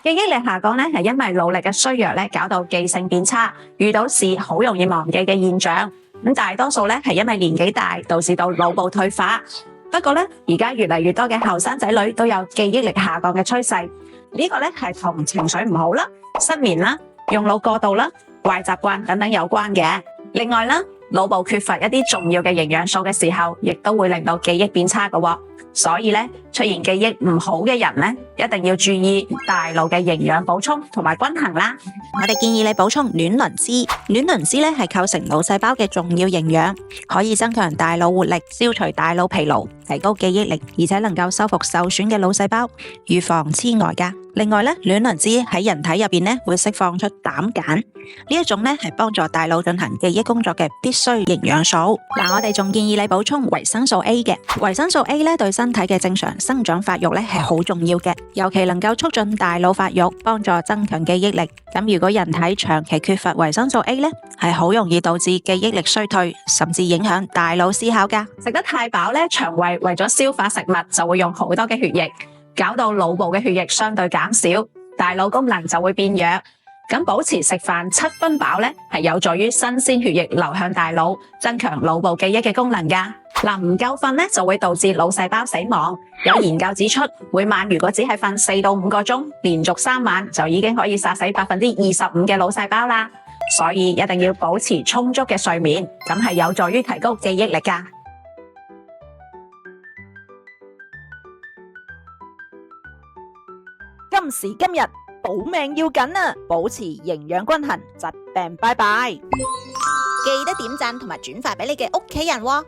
記憶力下降咧，係因為腦力嘅衰弱咧，搞到記性變差，遇到事好容易忘記嘅現象。咁大多數咧係因為年紀大，導致到腦部退化。不過咧，而家越嚟越多嘅後生仔女都有記憶力下降嘅趨勢。呢個咧係同情緒唔好啦、失眠啦、用腦過度啦、壞習慣等等有關嘅。另外啦，腦部缺乏一啲重要嘅營養素嘅時候，亦都會令到記憶變差嘅。所以咧，出現記憶唔好嘅人咧，一定要注意大腦嘅營養補充同埋均衡啦。我哋建議你補充卵磷脂。卵磷脂咧係構成腦細胞嘅重要營養，可以增強大腦活力，消除大腦疲勞，提高記憶力，而且能夠修復受損嘅腦細胞，預防痴呆噶。另外咧，卵磷脂喺人體入邊咧會釋放出膽鹼，呢一種咧係幫助大腦進行記憶工作嘅必須營養素。我哋仲建議你補充維生素 A 嘅。維生素 A 咧對身體嘅正常生長發育咧係好重要嘅，尤其能夠促進大腦發育，幫助增強記憶力。咁如果人體長期缺乏維生素 A 咧，係好容易導致記憶力衰退，甚至影響大腦思考噶。食得太飽咧，腸胃為咗消化食物就會用好多嘅血液，搞到腦部嘅血液相對減少，大腦功能就會變弱。咁保持食飯7分飽咧，係有助於新鮮血液流向大腦，增強腦部記憶嘅功能噶。唔夠瞓咧就會導致腦細胞死亡。有研究指出，每晚如果只係瞓4到5個鐘，連續3晚就已經可以殺死25%嘅腦細胞啦。所以一定要保持充足嘅睡眠，咁係有助於提高記憶力噶。今時今日保命要緊啊，保持營養均衡，疾病拜拜。記得點讚同埋轉發俾你嘅屋企人喎。